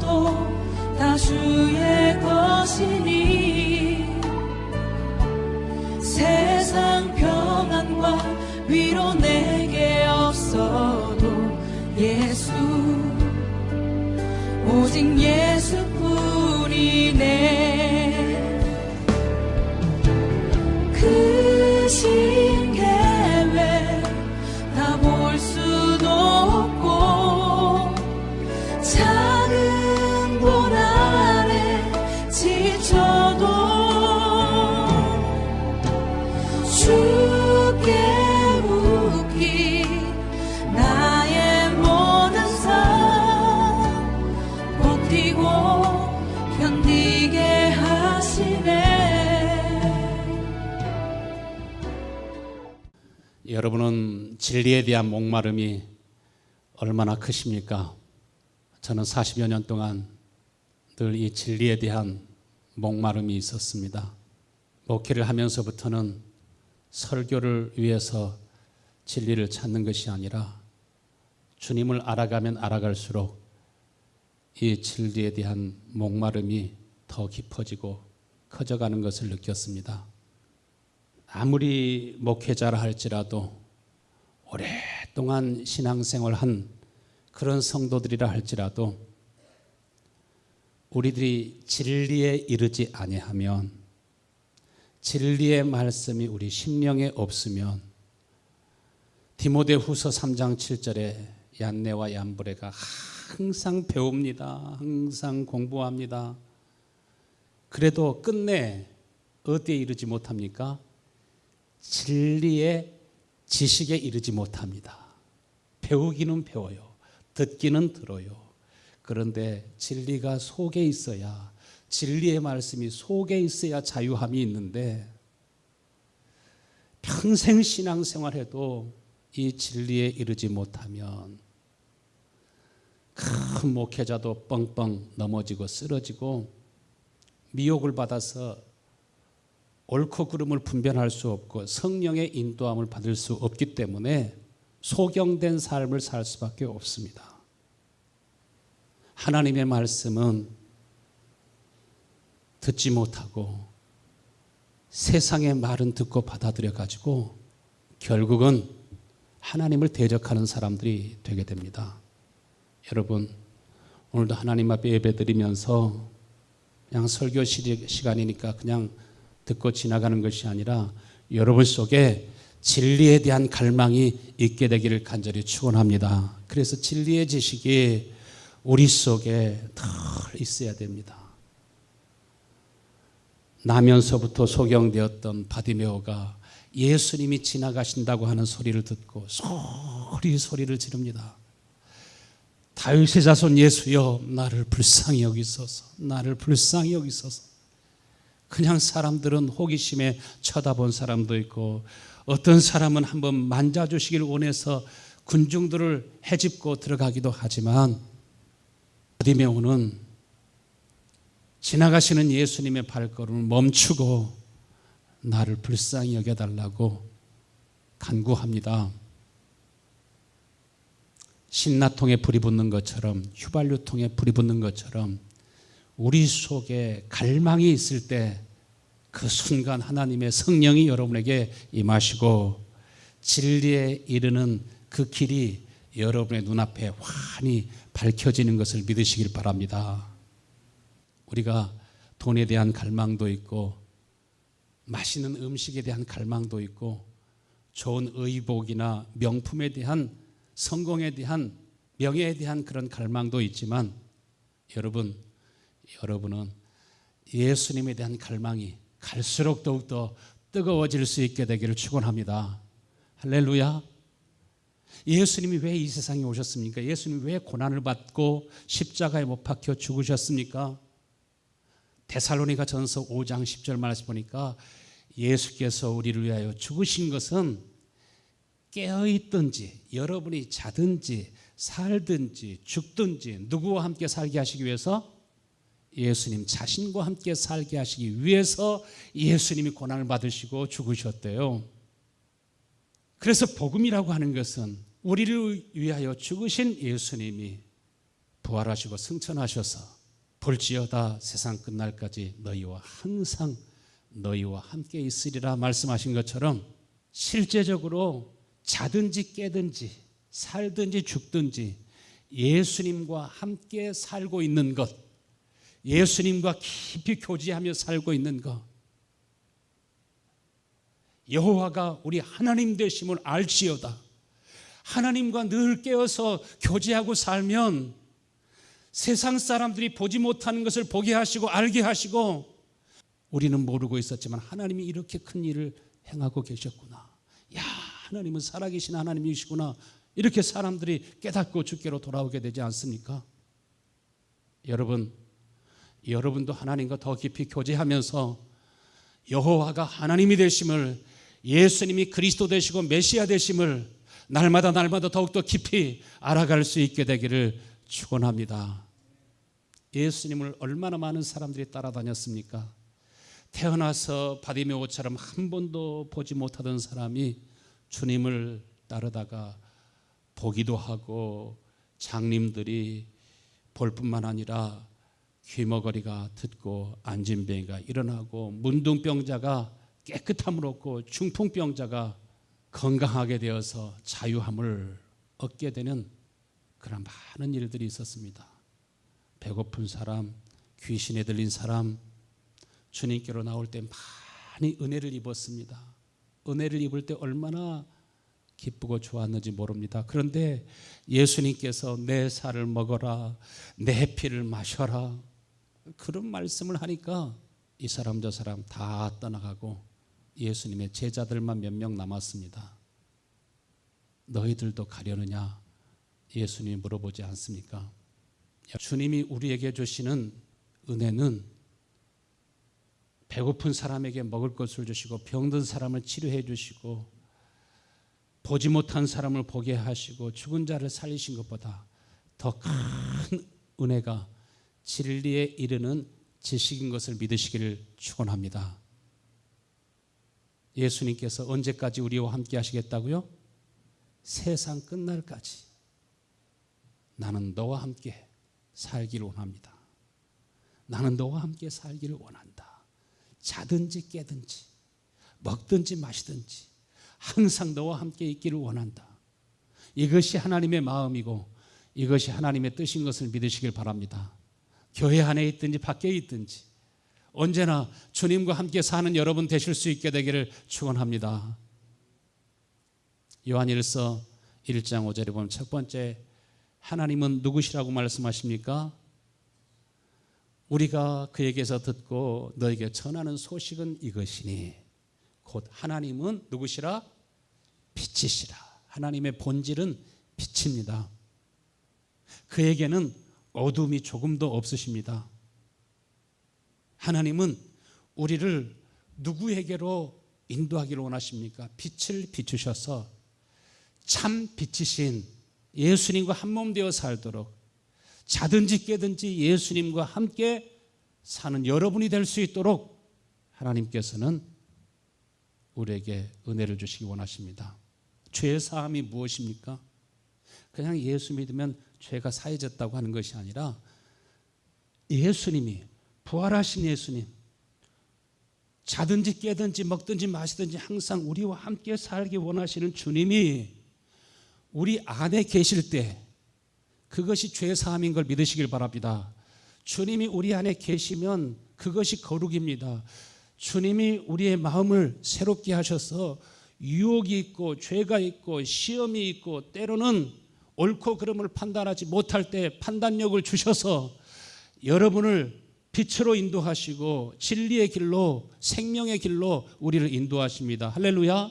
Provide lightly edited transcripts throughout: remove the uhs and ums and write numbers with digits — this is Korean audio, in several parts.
없어도 다 주의 것이니 세상 평안과 위로 내게 없어도 예수 오직 예수뿐이네. 크신 계획 다 볼 수도 없고 작은 돈 아래 지쳐도 주께 묻기 나의 모든 삶 버티고 견디게 하시네. 여러분은 진리에 대한 목마름이 얼마나 크십니까? 저는 40여 년 동안 늘 이 진리에 대한 목마름이 있었습니다. 목회를 하면서부터는 설교를 위해서 진리를 찾는 것이 아니라 주님을 알아가면 알아갈수록 이 진리에 대한 목마름이 더 깊어지고 커져가는 것을 느꼈습니다. 아무리 목회자라 할지라도 오랫동안 신앙생활한 그런 성도들이라 할지라도 우리들이 진리에 이르지 아니하면, 진리의 말씀이 우리 심령에 없으면 디모데후서 3장 7절에 얀네와 얀브레가 항상 배웁니다. 항상 공부합니다. 그래도 끝내 어디에 이르지 못합니까? 진리의 지식에 이르지 못합니다. 배우기는 배워요. 듣기는 들어요. 그런데 진리가 속에 있어야, 진리의 말씀이 속에 있어야 자유함이 있는데 평생 신앙생활해도 이 진리에 이르지 못하면 큰 목회자도 뻥뻥 넘어지고 쓰러지고 미혹을 받아서 옳고 그름을 분별할 수 없고 성령의 인도함을 받을 수 없기 때문에 소경된 삶을 살 수밖에 없습니다. 하나님의 말씀은 듣지 못하고 세상의 말은 듣고 받아들여 가지고 결국은 하나님을 대적하는 사람들이 되게 됩니다. 여러분, 오늘도 하나님 앞에 예배드리면서 그냥 설교 시간이니까 그냥 듣고 지나가는 것이 아니라 여러분 속에 진리에 대한 갈망이 있게 되기를 간절히 축원합니다. 그래서 진리의 지식이 우리 속에 늘 있어야 됩니다. 나면서부터 소경되었던 바디메오가 예수님이 지나가신다고 하는 소리를 듣고 소리를 지릅니다. 다윗의 자손 예수여, 나를 불쌍히 여기소서, 나를 불쌍히 여기소서. 그냥 사람들은 호기심에 쳐다본 사람도 있고 어떤 사람은 한번 만져주시길 원해서 군중들을 헤집고 들어가기도 하지만 바디메오는 지나가시는 예수님의 발걸음을 멈추고 나를 불쌍히 여겨달라고 간구합니다. 신라통에 불이 붙는 것처럼, 휘발유통에 불이 붙는 것처럼 우리 속에 갈망이 있을 때 그 순간 하나님의 성령이 여러분에게 임하시고 진리에 이르는 그 길이 여러분의 눈앞에 환히 밝혀지는 것을 믿으시길 바랍니다. 우리가 돈에 대한 갈망도 있고 맛있는 음식에 대한 갈망도 있고 좋은 의복이나 명품에 대한, 성공에 대한, 명예에 대한 그런 갈망도 있지만 여러분은 예수님에 대한 갈망이 갈수록 더욱더 뜨거워질 수 있게 되기를 축원합니다. 할렐루야. 예수님이 왜 이 세상에 오셨습니까? 예수님이 왜 고난을 받고 십자가에 못 박혀 죽으셨습니까? 데살로니가 전서 5장 10절 말씀 보니까 예수께서 우리를 위하여 죽으신 것은 깨어있든지 여러분이 자든지 살든지 죽든지 누구와 함께 살게 하시기 위해서, 예수님 자신과 함께 살게 하시기 위해서 예수님이 고난을 받으시고 죽으셨대요. 그래서 복음이라고 하는 것은 우리를 위하여 죽으신 예수님이 부활하시고 승천하셔서 볼지어다 세상 끝날까지 항상 너희와 함께 있으리라 말씀하신 것처럼 실제적으로 자든지 깨든지 살든지 죽든지 예수님과 함께 살고 있는 것, 예수님과 깊이 교제하며 살고 있는 것, 여호와가 우리 하나님 되심을 알지어다. 하나님과 늘 깨어서 교제하고 살면 세상 사람들이 보지 못하는 것을 보게 하시고 알게 하시고, 우리는 모르고 있었지만 하나님이 이렇게 큰 일을 행하고 계셨구나, 야, 하나님은 살아계신 하나님이시구나, 이렇게 사람들이 깨닫고 주께로 돌아오게 되지 않습니까? 여러분도 하나님과 더 깊이 교제하면서 여호와가 하나님이 되심을, 예수님이 그리스도 되시고 메시아 되심을 날마다 더욱더 깊이 알아갈 수 있게 되기를 축원합니다. 예수님을 얼마나 많은 사람들이 따라다녔습니까? 태어나서 바디메오처럼 한 번도 보지 못하던 사람이 주님을 따르다가 보기도 하고, 장님들이 볼 뿐만 아니라 귀머거리가 듣고 안진뱅이가 일어나고, 문둥병자가 깨끗함을 얻고, 중풍병자가 건강하게 되어서 자유함을 얻게 되는 그런 많은 일들이 있었습니다. 배고픈 사람, 귀신에 들린 사람, 주님께로 나올 때 많이 은혜를 입었습니다. 은혜를 입을 때 얼마나 기쁘고 좋았는지 모릅니다. 그런데 예수님께서 내 살을 먹어라, 내 피를 마셔라, 그런 말씀을 하니까 이 사람 저 사람 다 떠나가고 예수님의 제자들만 몇 명 남았습니다. 너희들도 가려느냐? 예수님이 물어보지 않습니까? 주님이 우리에게 주시는 은혜는 배고픈 사람에게 먹을 것을 주시고, 병든 사람을 치료해 주시고, 보지 못한 사람을 보게 하시고, 죽은 자를 살리신 것보다 더 큰 은혜가 진리에 이르는 지식인 것을 믿으시기를 축원합니다. 예수님께서 언제까지 우리와 함께 하시겠다고요? 세상 끝날까지 나는 너와 함께 살기를 원합니다. 나는 너와 함께 살기를 원한다. 자든지 깨든지 먹든지 마시든지 항상 너와 함께 있기를 원한다. 이것이 하나님의 마음이고 이것이 하나님의 뜻인 것을 믿으시길 바랍니다. 교회 안에 있든지 밖에 있든지 언제나 주님과 함께 사는 여러분 되실 수 있게 되기를 축원합니다. 요한일서 1장 5절에 보면 첫 번째, 하나님은 누구시라고 말씀하십니까? 우리가 그에게서 듣고 너에게 전하는 소식은 이것이니, 곧 하나님은 누구시라? 빛이시라. 하나님의 본질은 빛입니다. 그에게는 어둠이 조금도 없으십니다. 하나님은 우리를 누구에게로 인도하기를 원하십니까? 빛을 비추셔서 참 빛이신 예수님과 한몸 되어 살도록, 자든지 깨든지 예수님과 함께 사는 여러분이 될 수 있도록 하나님께서는 우리에게 은혜를 주시기 원하십니다. 죄 사함이 무엇입니까? 그냥 예수 믿으면 죄가 사해졌다고 하는 것이 아니라, 예수님이, 부활하신 예수님, 자든지 깨든지 먹든지 마시든지 항상 우리와 함께 살기 원하시는 주님이 우리 안에 계실 때 그것이 죄 사함인 걸 믿으시길 바랍니다. 주님이 우리 안에 계시면 그것이 거룩입니다. 주님이 우리의 마음을 새롭게 하셔서 유혹이 있고 죄가 있고 시험이 있고 때로는 옳고 그름을 판단하지 못할 때 판단력을 주셔서 여러분을 빛으로 인도하시고 진리의 길로, 생명의 길로 우리를 인도하십니다. 할렐루야.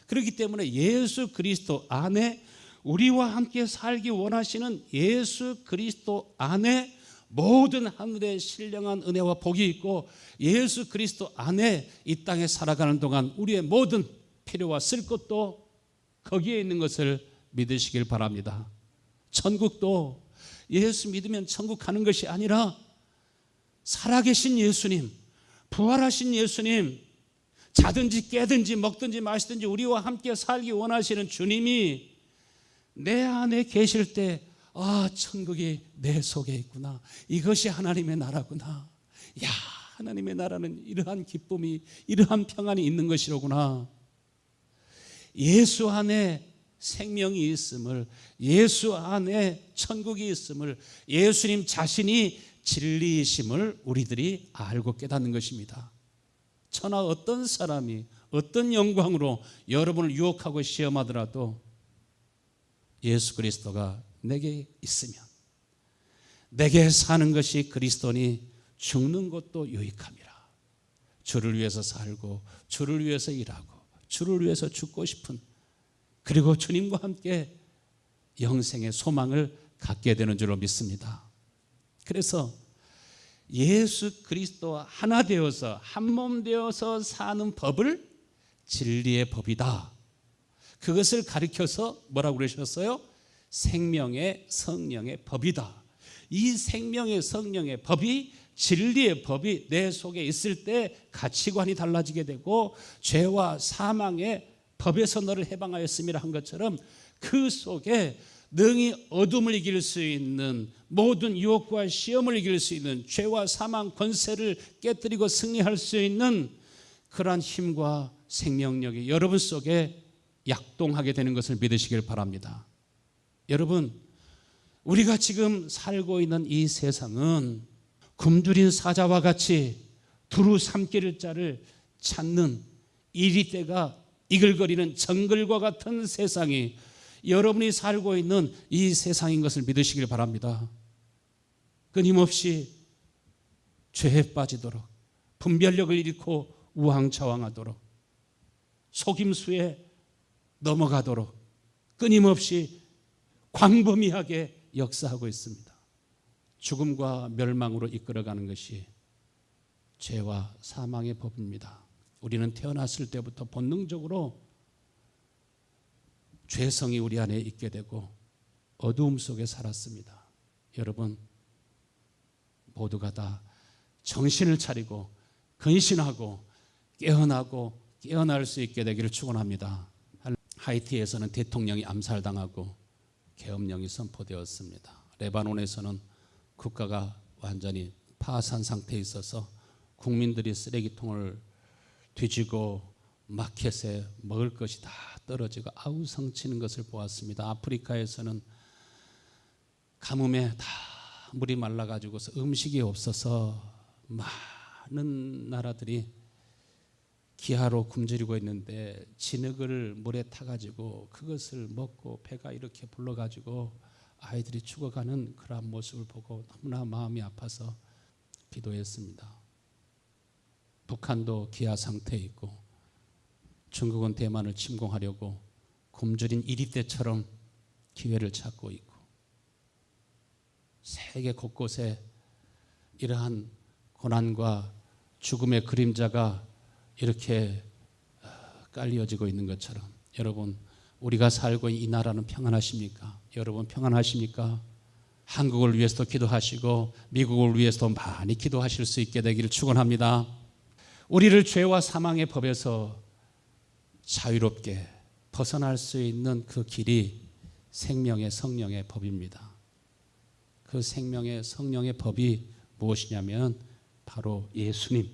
그렇기 때문에 예수 그리스도 안에, 우리와 함께 살기 원하시는 예수 그리스도 안에 모든 하늘의 신령한 은혜와 복이 있고, 예수 그리스도 안에 이 땅에 살아가는 동안 우리의 모든 필요와 쓸 것도 거기에 있는 것을 믿으시길 바랍니다. 천국도 예수 믿으면 천국 가는 것이 아니라 살아계신 예수님, 부활하신 예수님, 자든지 깨든지 먹든지 마시든지 우리와 함께 살기 원하시는 주님이 내 안에 계실 때 천국이 내 속에 있구나. 이것이 하나님의 나라구나. 야, 하나님의 나라는 이러한 기쁨이, 이러한 평안이 있는 것이로구나. 예수 안에 생명이 있음을, 예수 안에 천국이 있음을, 예수님 자신이 진리이심을 우리들이 알고 깨닫는 것입니다. 천하 어떤 사람이 어떤 영광으로 여러분을 유혹하고 시험하더라도 예수 그리스도가 내게 있으면, 내게 사는 것이 그리스도니 죽는 것도 유익함이라. 주를 위해서 살고 주를 위해서 일하고 주를 위해서 죽고 싶은, 그리고 주님과 함께 영생의 소망을 갖게 되는 줄로 믿습니다. 그래서 예수 그리스도와 하나 되어서 한 몸 되어서 사는 법을 진리의 법이다. 그것을 가리켜서 뭐라고 그러셨어요? 생명의 성령의 법이다. 이 생명의 성령의 법이, 진리의 법이 내 속에 있을 때 가치관이 달라지게 되고, 죄와 사망의 법에서 너를 해방하였음이라 한 것처럼 그 속에 능히 어둠을 이길 수 있는, 모든 유혹과 시험을 이길 수 있는, 죄와 사망 권세를 깨뜨리고 승리할 수 있는 그러한 힘과 생명력이 여러분 속에 약동하게 되는 것을 믿으시길 바랍니다. 여러분, 우리가 지금 살고 있는 이 세상은 굶주린 사자와 같이 두루 삼킬 자를 찾는 이리떼가 이글거리는 정글과 같은 세상이 여러분이 살고 있는 이 세상인 것을 믿으시길 바랍니다. 끊임없이 죄에 빠지도록, 분별력을 잃고 우왕좌왕하도록, 속임수에 넘어가도록 끊임없이 광범위하게 역사하고 있습니다. 죽음과 멸망으로 이끌어가는 것이 죄와 사망의 법입니다. 우리는 태어났을 때부터 본능적으로 죄성이 우리 안에 있게 되고 어두움 속에 살았습니다. 여러분, 모두가 다 정신을 차리고 근신하고 깨어나고 깨어날 수 있게 되기를 축원합니다. 하이티에서는 대통령이 암살당하고 계엄령이 선포되었습니다. 레바논에서는 국가가 완전히 파산 상태에 있어서 국민들이 쓰레기통을 뒤지고 마켓에 먹을 것이 다 떨어지고 아우성치는 것을 보았습니다. 아프리카에서는 가뭄에 다 물이 말라가지고서 음식이 없어서 많은 나라들이 기하로 굶주리고 있는데 진흙을 물에 타가지고 그것을 먹고 배가 이렇게 불러가지고 아이들이 죽어가는 그러한 모습을 보고 너무나 마음이 아파서 기도했습니다. 북한도 기아 상태에 있고 중국은 대만을 침공하려고 굶주린 이리떼처럼 기회를 찾고 있고, 세계 곳곳에 이러한 고난과 죽음의 그림자가 이렇게 깔려지고 있는 것처럼, 여러분, 우리가 살고 있는 이 나라는 평안하십니까? 여러분 평안하십니까? 한국을 위해서도 기도하시고 미국을 위해서도 많이 기도하실 수 있게 되기를 축원합니다. 우리를 죄와 사망의 법에서 자유롭게 벗어날 수 있는 그 길이 생명의 성령의 법입니다. 그 생명의 성령의 법이 무엇이냐면 바로 예수님의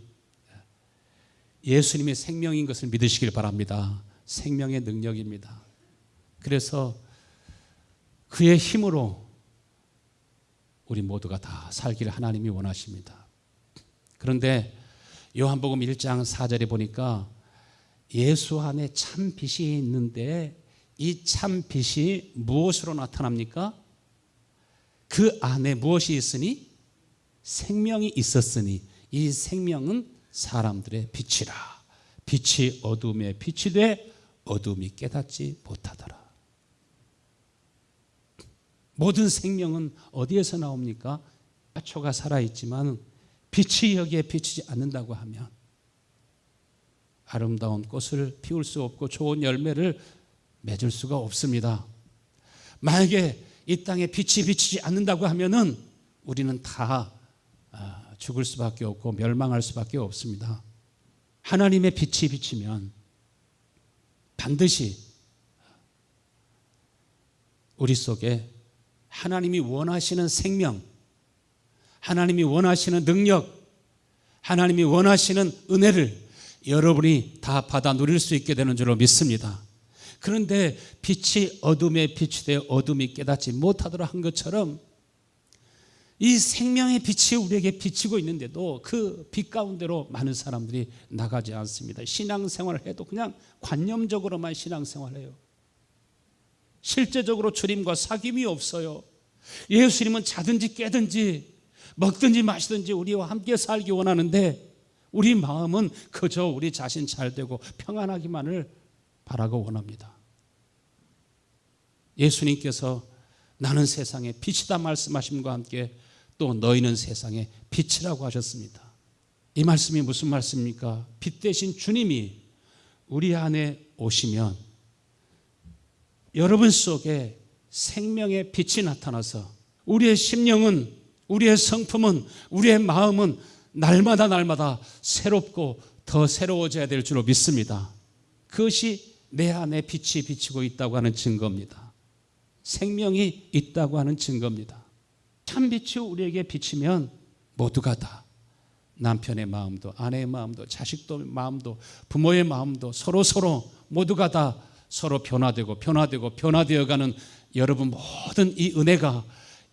생명인 것을 믿으시길 바랍니다. 생명의 능력입니다. 그래서 그의 힘으로 우리 모두가 다 살기를 하나님이 원하십니다. 그런데 요한복음 1장 4절에 보니까 예수 안에 참 빛이 있는데 이 참 빛이 무엇으로 나타납니까? 그 안에 무엇이 있으니? 생명이 있었으니 이 생명은 사람들의 빛이라. 빛이 어둠에 빛이 돼 어둠이 깨닫지 못하더라. 모든 생명은 어디에서 나옵니까? 화초가 살아있지만 빛이 여기에 비치지 않는다고 하면 아름다운 꽃을 피울 수 없고 좋은 열매를 맺을 수가 없습니다. 만약에 이 땅에 빛이 비치지 않는다고 하면은 우리는 다 죽을 수밖에 없고 멸망할 수밖에 없습니다. 하나님의 빛이 비치면 반드시 우리 속에 하나님이 원하시는 생명, 하나님이 원하시는 능력, 하나님이 원하시는 은혜를 여러분이 다 받아 누릴 수 있게 되는 줄로 믿습니다. 그런데 빛이 어둠에 빛이 되어 어둠이 깨닫지 못하도록 한 것처럼 이 생명의 빛이 우리에게 비치고 있는데도 그 빛 가운데로 많은 사람들이 나가지 않습니다. 신앙생활을 해도 그냥 관념적으로만 신앙생활해요. 실제적으로 주님과 사귐이 없어요. 예수님은 자든지 깨든지 먹든지 마시든지 우리와 함께 살기 원하는데 우리 마음은 그저 우리 자신 잘 되고 평안하기만을 바라고 원합니다. 예수님께서 나는 세상의 빛이다 말씀하심과 함께 또 너희는 세상의 빛이라고 하셨습니다. 이 말씀이 무슨 말씀입니까? 빛 대신 주님이 우리 안에 오시면 여러분 속에 생명의 빛이 나타나서 우리의 심령은, 우리의 성품은, 우리의 마음은 날마다 새롭고 더 새로워져야 될 줄로 믿습니다. 그것이 내 안에 빛이 비치고 있다고 하는 증거입니다. 생명이 있다고 하는 증거입니다. 참 빛이 우리에게 비치면 모두가 다 남편의 마음도 아내의 마음도 자식도 마음도 부모의 마음도 서로 모두가 다 서로 변화되어가는 여러분 모든 이 은혜가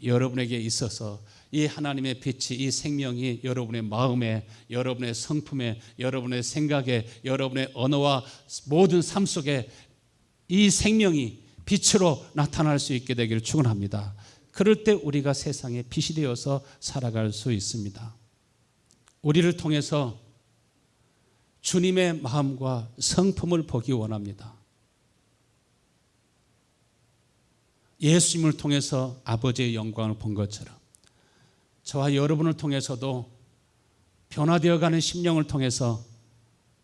여러분에게 있어서 이 하나님의 빛이, 이 생명이 여러분의 마음에, 여러분의 성품에, 여러분의 생각에, 여러분의 언어와 모든 삶 속에 이 생명이 빛으로 나타날 수 있게 되기를 축원합니다. 그럴 때 우리가 세상에 빛이 되어서 살아갈 수 있습니다. 우리를 통해서 주님의 마음과 성품을 보기 원합니다. 예수님을 통해서 아버지의 영광을 본 것처럼 저와 여러분을 통해서도 변화되어가는 심령을 통해서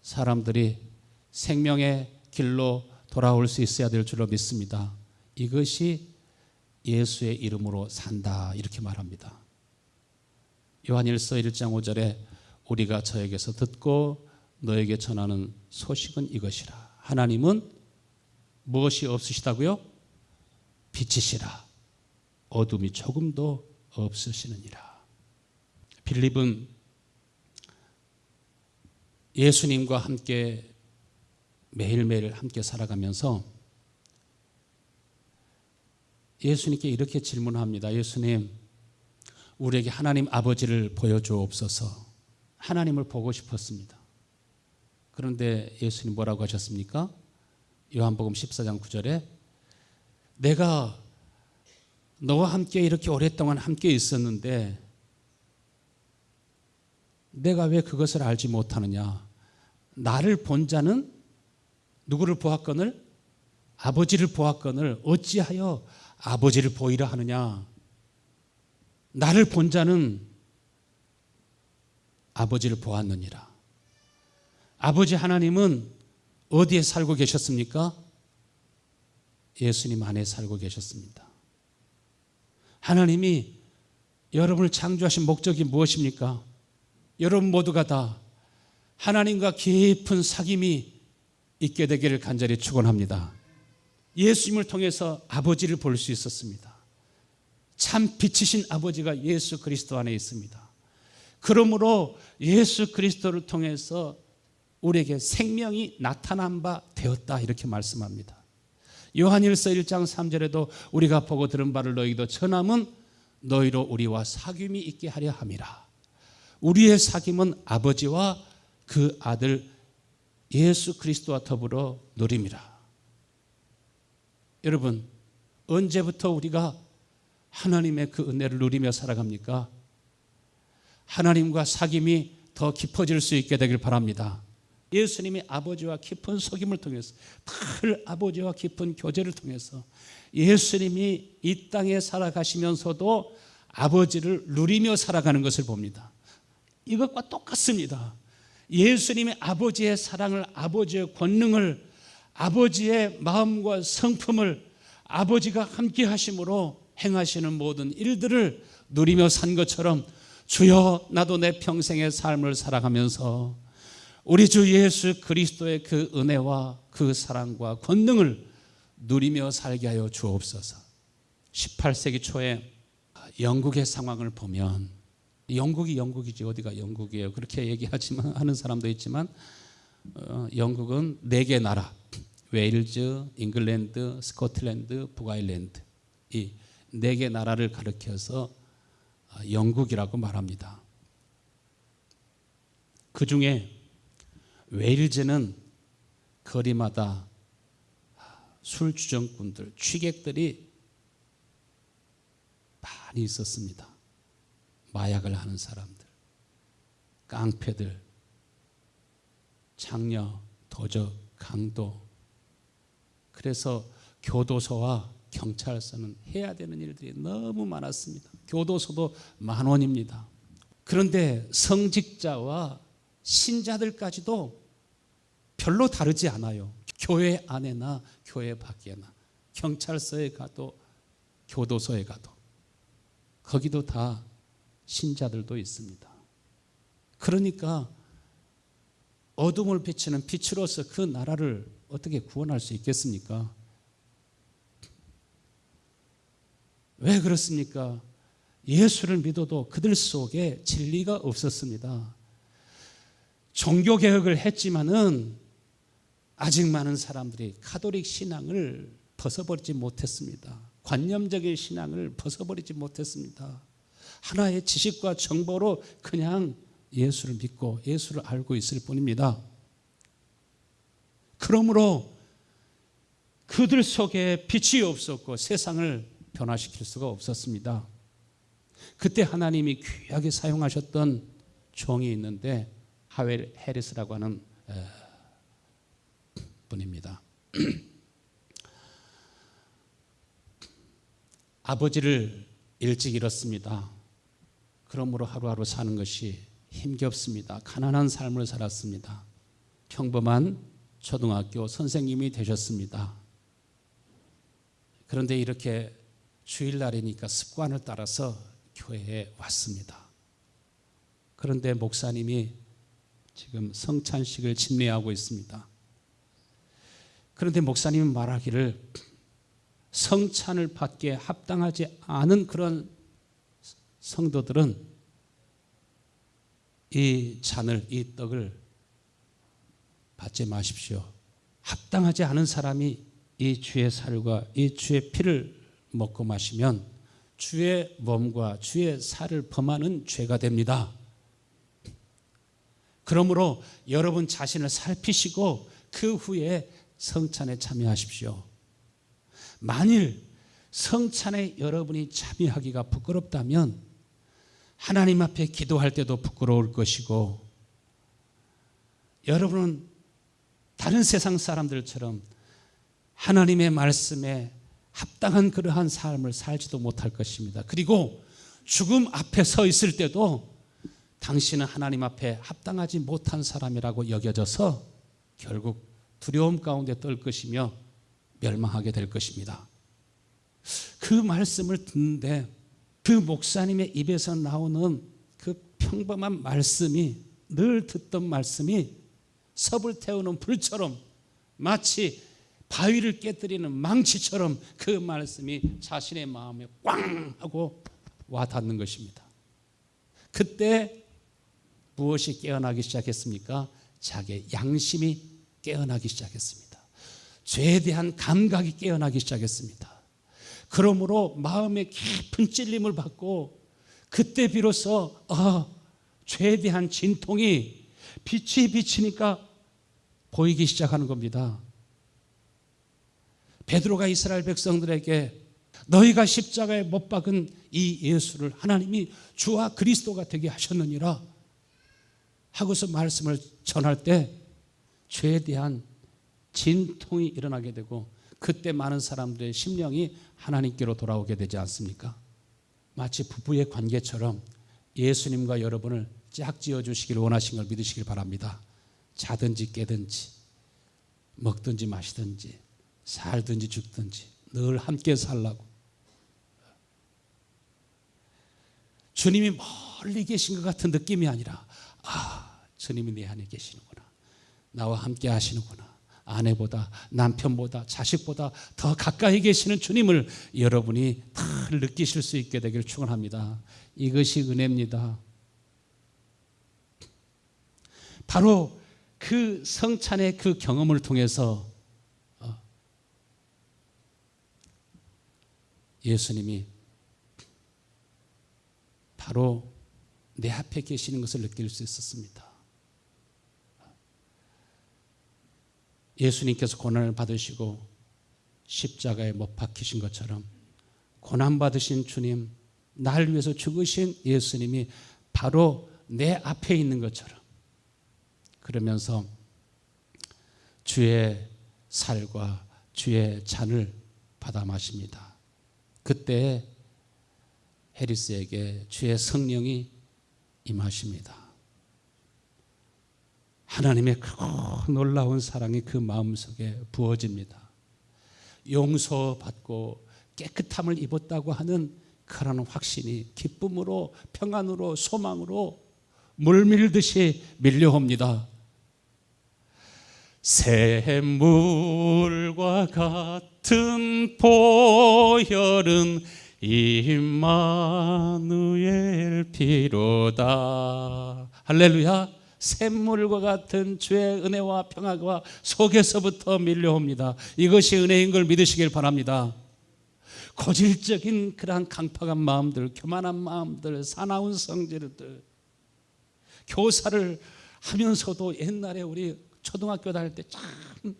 사람들이 생명의 길로 돌아올 수 있어야 될 줄로 믿습니다. 이것이 예수의 이름으로 산다 이렇게 말합니다. 요한일서 1장 5절에 우리가 저에게서 듣고 너에게 전하는 소식은 이것이라. 하나님은 무엇이 없으시다고요? 빛이시라. 어둠이 조금도 없으시느니라. 빌립은 예수님과 함께 매일매일 함께 살아가면서 예수님께 이렇게 질문합니다. 예수님, 우리에게 하나님 아버지를 보여주옵소서. 하나님을 보고 싶었습니다. 그런데 예수님 뭐라고 하셨습니까? 요한복음 14장 9절에 내가 너와 함께 이렇게 오랫동안 함께 있었는데 내가 왜 그것을 알지 못하느냐? 나를 본 자는 누구를 보았거늘? 아버지를 보았거늘 어찌하여 아버지를 보이라 하느냐? 나를 본 자는 아버지를 보았느니라. 아버지 하나님은 어디에 살고 계셨습니까? 예수님 안에 살고 계셨습니다. 하나님이 여러분을 창조하신 목적이 무엇입니까? 여러분 모두가 다 하나님과 깊은 사귐이 있게 되기를 간절히 축원합니다. 예수님을 통해서 아버지를 볼 수 있었습니다. 참 빛이신 아버지가 예수 그리스도 안에 있습니다. 그러므로 예수 그리스도를 통해서 우리에게 생명이 나타난 바 되었다 이렇게 말씀합니다. 요한일서 1장 3절에도 우리가 보고 들은 바를 너희도 전함은 너희로 우리와 사귐이 있게 하려 함이라. 우리의 사귐은 아버지와 그 아들 예수 그리스도와 더불어 누림이라. 여러분, 언제부터 우리가 하나님의 그 은혜를 누리며 살아갑니까? 하나님과 사귐이 더 깊어질 수 있게 되길 바랍니다. 예수님이 아버지와 깊은 속임을 통해서, 늘 아버지와 깊은 교제를 통해서 예수님이 이 땅에 살아가시면서도 아버지를 누리며 살아가는 것을 봅니다. 이것과 똑같습니다. 예수님이 아버지의 사랑을, 아버지의 권능을, 아버지의 마음과 성품을 아버지가 함께 하심으로 행하시는 모든 일들을 누리며 산 것처럼 주여 나도 내 평생의 삶을 살아가면서 우리 주 예수 그리스도의 그 은혜와 그 사랑과 권능을 누리며 살게 하여 주옵소서. 18세기 초에 영국의 상황을 보면, 영국이 영국이지 어디가 영국이에요 그렇게 얘기하지만 하는 사람도 있지만, 영국은 4개 나라, 웨일즈, 잉글랜드, 스코틀랜드, 북아일랜드, 이 4개 나라를 가리켜서 영국이라고 말합니다. 그 중에 웨일즈는 거리마다 술주정꾼들, 취객들이 많이 있었습니다. 마약을 하는 사람들, 깡패들, 장녀, 도적, 강도. 그래서 교도소와 경찰서는 해야 되는 일들이 너무 많았습니다. 교도소도 10,000원입니다. 그런데 성직자와 신자들까지도 별로 다르지 않아요. 교회 안에나 교회 밖에나, 경찰서에 가도 교도소에 가도 거기도 다 신자들도 있습니다. 그러니까 어둠을 비치는 빛으로서 그 나라를 어떻게 구원할 수 있겠습니까? 왜 그렇습니까? 예수를 믿어도 그들 속에 진리가 없었습니다. 종교개혁을 했지만은 아직 많은 사람들이 가톨릭 신앙을 벗어버리지 못했습니다. 관념적인 신앙을 벗어버리지 못했습니다. 하나의 지식과 정보로 그냥 예수를 믿고 예수를 알고 있을 뿐입니다. 그러므로 그들 속에 빛이 없었고 세상을 변화시킬 수가 없었습니다. 그때 하나님이 귀하게 사용하셨던 종이 있는데 하웰 해리스라고 하는 분입니다. 아버지를 일찍 잃었습니다. 그러므로 하루하루 사는 것이 힘겹습니다. 가난한 삶을 살았습니다. 평범한 초등학교 선생님이 되셨습니다. 그런데 이렇게 주일날이니까 습관을 따라서 교회에 왔습니다. 그런데 목사님이 지금 성찬식을 집례하고 있습니다. 그런데 목사님이 말하기를 성찬을 받기에 합당하지 않은 그런 성도들은 이 잔을, 이 떡을 받지 마십시오. 합당하지 않은 사람이 이 주의 살과 이 주의 피를 먹고 마시면 주의 몸과 주의 살을 범하는 죄가 됩니다. 그러므로 여러분 자신을 살피시고 그 후에 성찬에 참여하십시오. 만일 성찬에 여러분이 참여하기가 부끄럽다면 하나님 앞에 기도할 때도 부끄러울 것이고, 여러분은 다른 세상 사람들처럼 하나님의 말씀에 합당한 그러한 삶을 살지도 못할 것입니다. 그리고 죽음 앞에 서 있을 때도 당신은 하나님 앞에 합당하지 못한 사람이라고 여겨져서 결국 두려움 가운데 떨 것이며 멸망하게 될 것입니다. 그 말씀을 듣는데 그 목사님의 입에서 나오는 그 평범한 말씀이, 늘 듣던 말씀이 섭을 태우는 불처럼, 마치 바위를 깨뜨리는 망치처럼 그 말씀이 자신의 마음에 꽝 하고 와닿는 것입니다. 그때 무엇이 깨어나기 시작했습니까? 자기의 양심이 깨어나기 시작했습니다. 죄에 대한 감각이 깨어나기 시작했습니다. 그러므로 마음에 깊은 찔림을 받고 그때 비로소 죄에 대한 진통이 빛이 비치니까 보이기 시작하는 겁니다. 베드로가 이스라엘 백성들에게 너희가 십자가에 못 박은 이 예수를 하나님이 주와 그리스도가 되게 하셨느니라 하고서 말씀을 전할 때 죄에 대한 진통이 일어나게 되고, 그때 많은 사람들의 심령이 하나님께로 돌아오게 되지 않습니까? 마치 부부의 관계처럼 예수님과 여러분을 짝지어 주시길 원하신 걸 믿으시길 바랍니다. 자든지 깨든지 먹든지 마시든지 살든지 죽든지 늘 함께 살라고. 주님이 멀리 계신 것 같은 느낌이 아니라 주님이 내 안에 계시는구나, 나와 함께 하시는구나, 아내보다 남편보다 자식보다 더 가까이 계시는 주님을 여러분이 다 느끼실 수 있게 되기를 축원합니다. 이것이 은혜입니다. 바로 그 성찬의 그 경험을 통해서 예수님이 바로 내 앞에 계시는 것을 느낄 수 있었습니다. 예수님께서 고난을 받으시고 십자가에 못 박히신 것처럼 고난받으신 주님, 날 위해서 죽으신 예수님이 바로 내 앞에 있는 것처럼, 그러면서 주의 살과 주의 잔을 받아 마십니다. 그때 해리스에게 주의 성령이 임하십니다. 하나님의 크고 놀라운 사랑이 그 마음속에 부어집니다. 용서받고 깨끗함을 입었다고 하는 그런 확신이 기쁨으로, 평안으로, 소망으로 물밀듯이 밀려옵니다. 샘물과 같은 보혈은 임마누엘 피로다. 할렐루야. 샘물과 같은 주의 은혜와 평화가 속에서부터 밀려옵니다. 이것이 은혜인 걸 믿으시길 바랍니다. 고질적인 그러한 강팍한 마음들, 교만한 마음들, 사나운 성질들, 교사를 하면서도 옛날에 우리 초등학교 다닐 때 참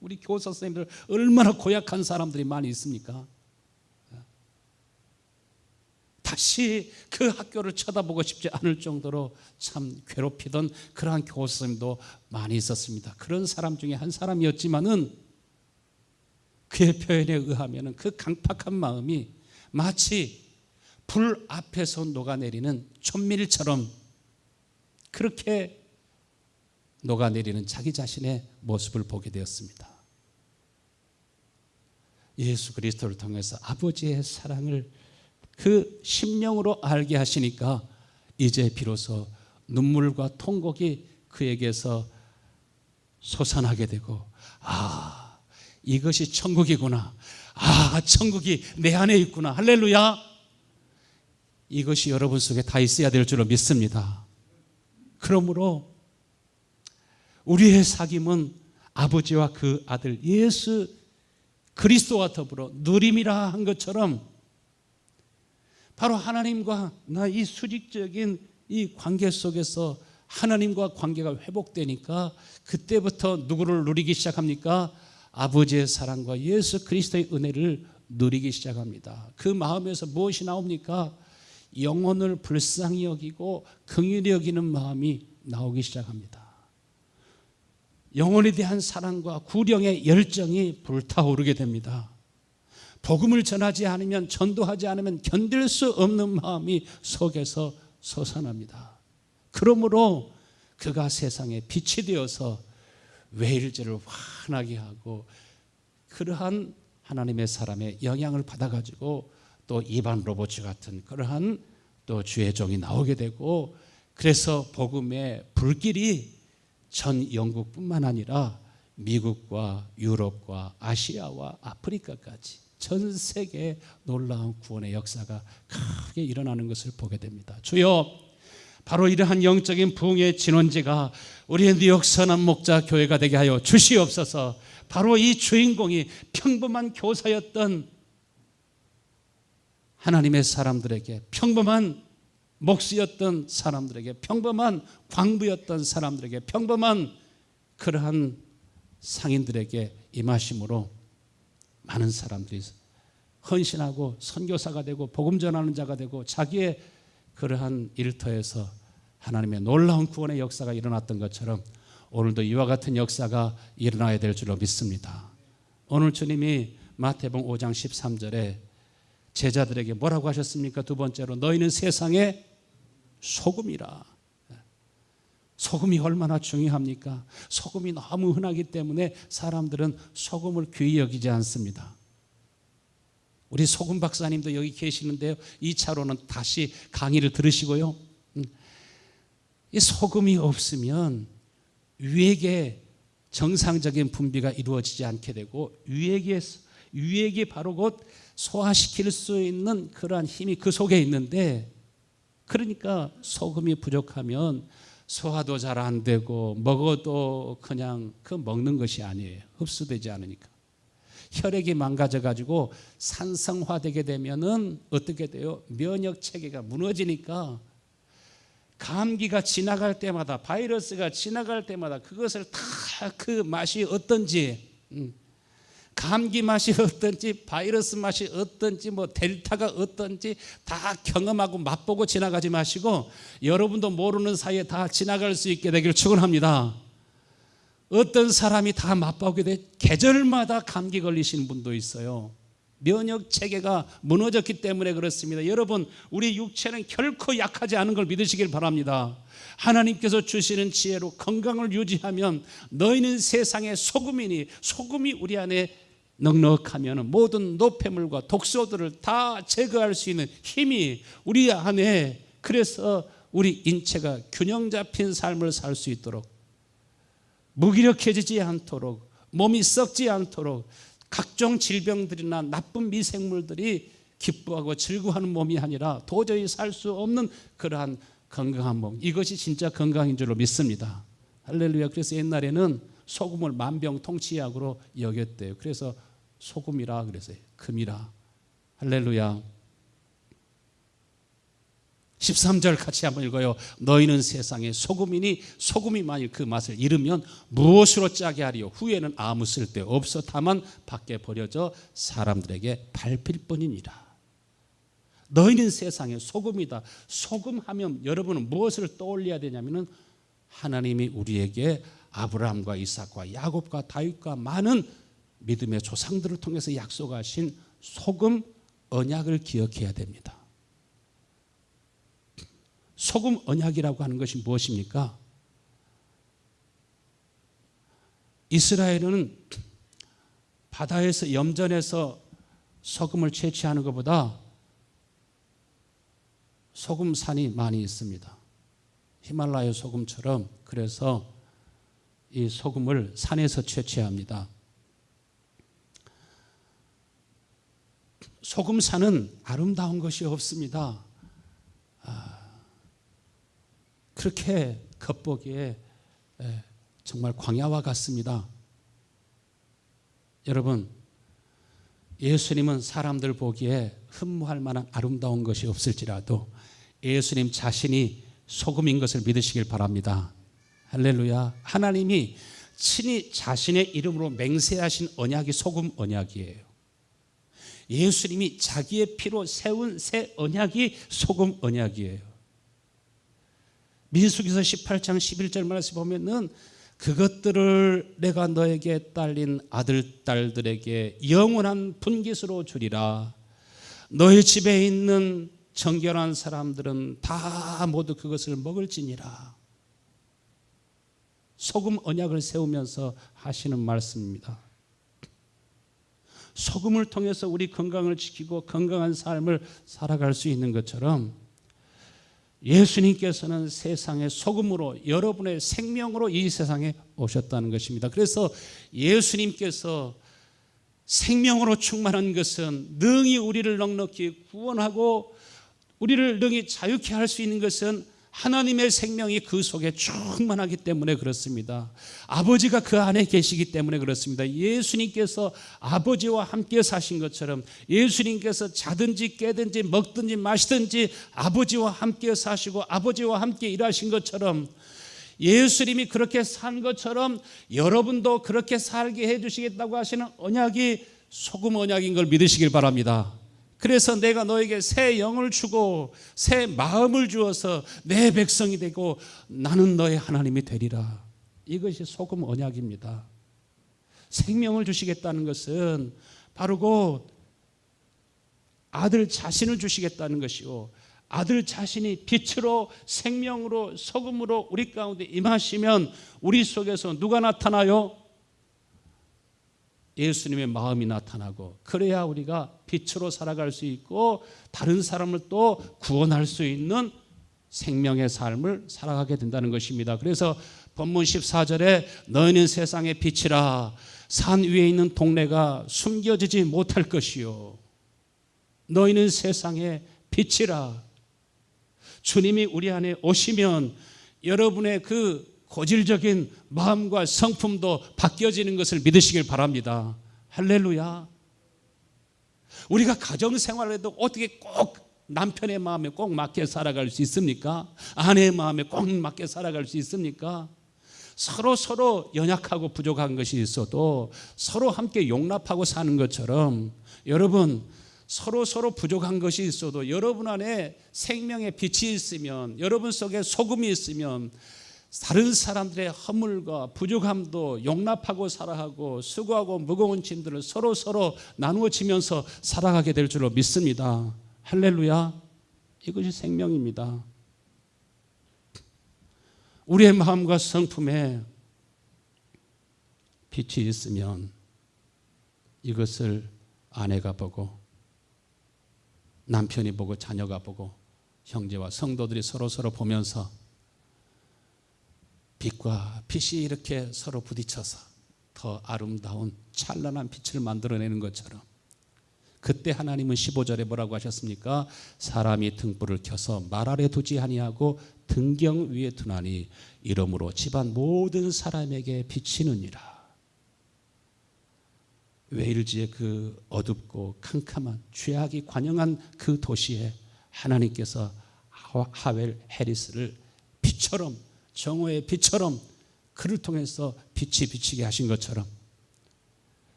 우리 교사 선생님들 얼마나 고약한 사람들이 많이 있습니까? 다시 그 학교를 쳐다보고 싶지 않을 정도로 참 괴롭히던 그러한 교수님도 많이 있었습니다. 그런 사람 중에 한 사람이었지만은 그의 표현에 의하면 그 강팍한 마음이 마치 불 앞에서 녹아내리는 촛밀처럼 그렇게 녹아내리는 자기 자신의 모습을 보게 되었습니다. 예수 그리스도를 통해서 아버지의 사랑을 그 심령으로 알게 하시니까 이제 비로소 눈물과 통곡이 그에게서 솟아나게 되고, 아, 이것이 천국이구나. 아, 천국이 내 안에 있구나. 할렐루야. 이것이 여러분 속에 다 있어야 될 줄로 믿습니다. 그러므로 우리의 사귐은 아버지와 그 아들 예수 그리스도와 더불어 누림이라 한 것처럼 바로 하나님과 나 이 수직적인 이 관계 속에서 하나님과 관계가 회복되니까 그때부터 누구를 누리기 시작합니까? 아버지의 사랑과 예수 그리스도의 은혜를 누리기 시작합니다. 그 마음에서 무엇이 나옵니까? 영혼을 불쌍히 여기고 긍휼히 여기는 마음이 나오기 시작합니다. 영혼에 대한 사랑과 구령의 열정이 불타오르게 됩니다. 복음을 전하지 않으면, 전도하지 않으면 견딜 수 없는 마음이 속에서 솟아납니다. 그러므로 그가 세상에 빛이 되어서 외일제를 환하게 하고 그러한 하나님의 사람의 영향을 받아가지고 또 이반 로봇 같은 그러한 또 주의 종이 나오게 되고, 그래서 복음의 불길이 전 영국뿐만 아니라 미국과 유럽과 아시아와 아프리카까지 전 세계에 놀라운 구원의 역사가 크게 일어나는 것을 보게 됩니다. 주여, 바로 이러한 영적인 부흥의 진원지가 우리의 뉴욕 선한 목자 교회가 되게 하여 주시옵소서. 바로 이 주인공이 평범한 교사였던 하나님의 사람들에게, 평범한 목수였던 사람들에게, 평범한 광부였던 사람들에게, 평범한 그러한 상인들에게 임하심으로 많은 사람들이 헌신하고 선교사가 되고 복음 전하는 자가 되고 자기의 그러한 일터에서 하나님의 놀라운 구원의 역사가 일어났던 것처럼 오늘도 이와 같은 역사가 일어나야 될 줄로 믿습니다. 오늘 주님이 마태복음 5장 13절에 제자들에게 뭐라고 하셨습니까? 두 번째로, 너희는 세상의 소금이라. 소금이 얼마나 중요합니까? 소금이 너무 흔하기 때문에 사람들은 소금을 귀히 여기지 않습니다. 우리 소금 박사님도 여기 계시는데요, 2차로는 다시 강의를 들으시고요, 이 소금이 없으면 위에게 정상적인 분비가 이루어지지 않게 되고 유액이 바로 곧 소화시킬 수 있는 그러한 힘이 그 속에 있는데, 그러니까 소금이 부족하면 소화도 잘 안 되고 먹어도 그냥 먹는 것이 아니에요. 흡수되지 않으니까. 혈액이 망가져 가지고 산성화되게 되면은 어떻게 돼요? 면역 체계가 무너지니까 감기가 지나갈 때마다, 바이러스가 지나갈 때마다 그것을 다 그 맛이 어떤지, 감기 맛이 어떤지, 바이러스 맛이 어떤지, 델타가 어떤지 다 경험하고 맛보고 지나가지 마시고, 여러분도 모르는 사이에 다 지나갈 수 있게 되기를 축원합니다. 어떤 사람이 다 맛보게 돼 계절마다 감기 걸리시는 분도 있어요. 면역 체계가 무너졌기 때문에 그렇습니다. 여러분, 우리 육체는 결코 약하지 않은 걸 믿으시길 바랍니다. 하나님께서 주시는 지혜로 건강을 유지하면 너희는 세상의 소금이니, 소금이 우리 안에 넉넉하면 모든 노폐물과 독소들을 다 제거할 수 있는 힘이 우리 안에, 그래서 우리 인체가 균형 잡힌 삶을 살 수 있도록, 무기력해지지 않도록, 몸이 썩지 않도록, 각종 질병들이나 나쁜 미생물들이 기뻐하고 즐거워하는 몸이 아니라 도저히 살 수 없는 그러한 건강한 몸, 이것이 진짜 건강인 줄로 믿습니다. 할렐루야. 그래서 옛날에는 소금을 만병통치약으로 여겼대요. 그래서 소금이라 그랬어요. 금이라. 할렐루야. 13절 같이 한번 읽어요. 너희는 세상의 소금이니 소금이 만일 그 맛을 잃으면 무엇으로 짜게 하리요? 후에는 아무 쓸데 없어 다만 밖에 버려져 사람들에게 밟힐 뿐이니라. 너희는 세상의 소금이다. 소금하면 여러분은 무엇을 떠올려야 되냐면은 하나님이 우리에게 아브라함과 이삭과 야곱과 다윗과 많은 믿음의 조상들을 통해서 약속하신 소금 언약을 기억해야 됩니다. 소금 언약이라고 하는 것이 무엇입니까? 이스라엘은 바다에서 염전해서 소금을 채취하는 것보다 소금산이 많이 있습니다. 히말라야 소금처럼. 그래서 이 소금을 산에서 채취합니다. 소금산은 아름다운 것이 없습니다. 그렇게 겉보기에 정말 광야와 같습니다. 여러분, 예수님은 사람들 보기에 흠모할 만한 아름다운 것이 없을지라도 예수님 자신이 소금인 것을 믿으시길 바랍니다. 할렐루야. 하나님이 친히 자신의 이름으로 맹세하신 언약이 소금 언약이에요. 예수님이 자기의 피로 세운 새 언약이 소금 언약이에요. 민수기서 18장 11절 말씀 보면은 그것들을 내가 너에게 딸린 아들 딸들에게 영원한 분깃으로 주리라. 너희 집에 있는 정결한 사람들은 다 모두 그것을 먹을지니라. 소금 언약을 세우면서 하시는 말씀입니다. 소금을 통해서 우리 건강을 지키고 건강한 삶을 살아갈 수 있는 것처럼 예수님께서는 세상의 소금으로, 여러분의 생명으로 이 세상에 오셨다는 것입니다. 그래서 예수님께서 생명으로 충만한 것은, 능히 우리를 넉넉히 구원하고 우리를 능히 자유케 할 수 있는 것은 하나님의 생명이 그 속에 충만하기 때문에 그렇습니다. 아버지가 그 안에 계시기 때문에 그렇습니다. 예수님께서 아버지와 함께 사신 것처럼, 예수님께서 자든지 깨든지 먹든지 마시든지 아버지와 함께 사시고 아버지와 함께 일하신 것처럼, 예수님이 그렇게 산 것처럼 여러분도 그렇게 살게 해주시겠다고 하시는 언약이 소금 언약인 걸 믿으시길 바랍니다. 그래서 내가 너에게 새 영을 주고 새 마음을 주어서 내 백성이 되고 나는 너의 하나님이 되리라. 이것이 소금 언약입니다. 생명을 주시겠다는 것은 바로 곧 아들 자신을 주시겠다는 것이요, 아들 자신이 빛으로 생명으로 소금으로 우리 가운데 임하시면 우리 속에서 누가 나타나요? 예수님의 마음이 나타나고, 그래야 우리가 빛으로 살아갈 수 있고 다른 사람을 또 구원할 수 있는 생명의 삶을 살아가게 된다는 것입니다. 그래서 본문 14절에 너희는 세상의 빛이라 산 위에 있는 동네가 숨겨지지 못할 것이요 너희는 세상의 빛이라. 주님이 우리 안에 오시면 여러분의 그 고질적인 마음과 성품도 바뀌어지는 것을 믿으시길 바랍니다. 할렐루야. 우리가 가정생활에도 어떻게 꼭 남편의 마음에 꼭 맞게 살아갈 수 있습니까? 아내의 마음에 꼭 맞게 살아갈 수 있습니까? 서로 연약하고 부족한 것이 있어도 서로 함께 용납하고 사는 것처럼 여러분 서로 부족한 것이 있어도 여러분 안에 생명의 빛이 있으면 여러분 속에 소금이 있으면 다른 사람들의 허물과 부족함도 용납하고 살아가고 수고하고 무거운 짐들을 서로 나누어지면서 살아가게 될 줄로 믿습니다. 할렐루야. 이것이 생명입니다. 우리의 마음과 성품에 빛이 있으면 이것을 아내가 보고 남편이 보고 자녀가 보고 형제와 성도들이 서로 보면서 빛과 빛이 이렇게 서로 부딪혀서 더 아름다운 찬란한 빛을 만들어내는 것처럼 그때 하나님은 15절에 뭐라고 하셨습니까? 사람이 등불을 켜서 말 아래 두지 아니하고 등경 위에 두나니 이러므로 집안 모든 사람에게 비치느니라. 웨일즈의 그 어둡고 캄캄한 죄악이 관영한 그 도시에 하나님께서 하웰 해리스를 빛처럼 정오의 빛처럼 그를 통해서 빛이 비치게 하신 것처럼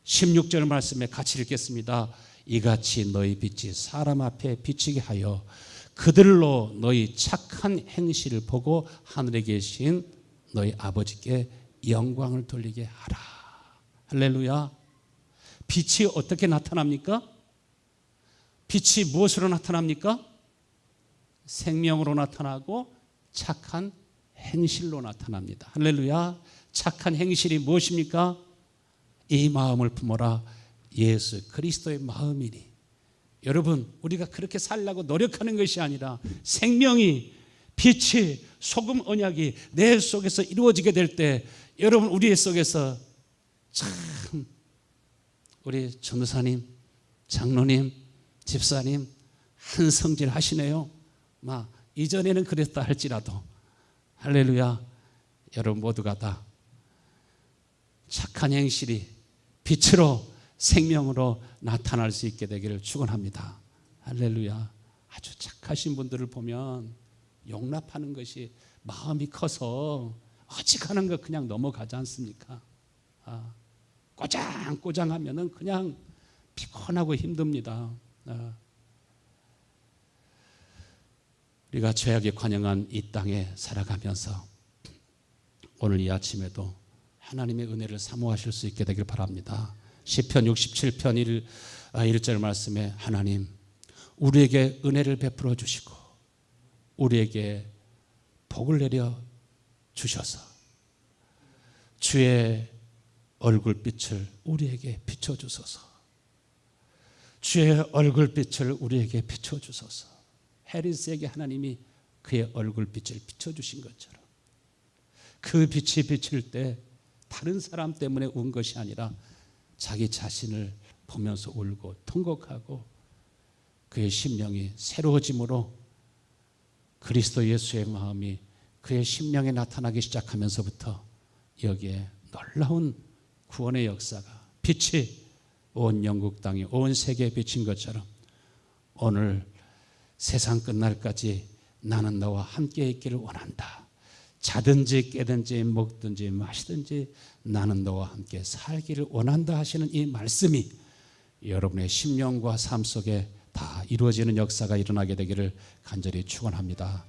16절 말씀에 같이 읽겠습니다. 이같이 너희 빛이 사람 앞에 비치게 하여 그들로 너희 착한 행실을 보고 하늘에 계신 너희 아버지께 영광을 돌리게 하라. 할렐루야. 빛이 어떻게 나타납니까? 빛이 무엇으로 나타납니까? 생명으로 나타나고 착한 행실로 나타납니다. 할렐루야. 착한 행실이 무엇입니까? 이 마음을 품어라. 예수 그리스도의 마음이니. 여러분 우리가 그렇게 살려고 노력하는 것이 아니라 생명이 빛이 소금 언약이 내 속에서 이루어지게 될 때 여러분 우리 속에서 참 우리 전도사님, 장로님, 집사님 한 성질 하시네요. 이전에는 그랬다 할지라도 할렐루야. 여러분 모두가 다 착한 행실이 빛으로 생명으로 나타날 수 있게 되기를 축원합니다. 할렐루야. 아주 착하신 분들을 보면 용납하는 것이 마음이 커서 어지간한 거 그냥 넘어가지 않습니까? 꼬장꼬장하면은 그냥 피곤하고 힘듭니다. 우리가 죄악에 관영한 이 땅에 살아가면서 오늘 이 아침에도 하나님의 은혜를 사모하실 수 있게 되길 바랍니다. 시편 67편 1절 말씀에 하나님 우리에게 은혜를 베풀어 주시고 우리에게 복을 내려 주셔서 주의 얼굴빛을 우리에게 비춰주소서. 주의 얼굴빛을 우리에게 비춰주소서. 해리스에게 하나님이 그의 얼굴빛을 비춰주신 것처럼 그 빛이 비칠 때 다른 사람 때문에 운 것이 아니라 자기 자신을 보면서 울고 통곡하고 그의 심령이 새로워짐으로 그리스도 예수의 마음이 그의 심령에 나타나기 시작하면서부터 여기에 놀라운 구원의 역사가 빛이 온 영국 땅에 온 세계에 비친 것처럼 오늘 세상 끝날까지 나는 너와 함께 있기를 원한다. 자든지 깨든지 먹든지 마시든지 나는 너와 함께 살기를 원한다 하시는 이 말씀이 여러분의 심령과 삶 속에 다 이루어지는 역사가 일어나게 되기를 간절히 축원합니다.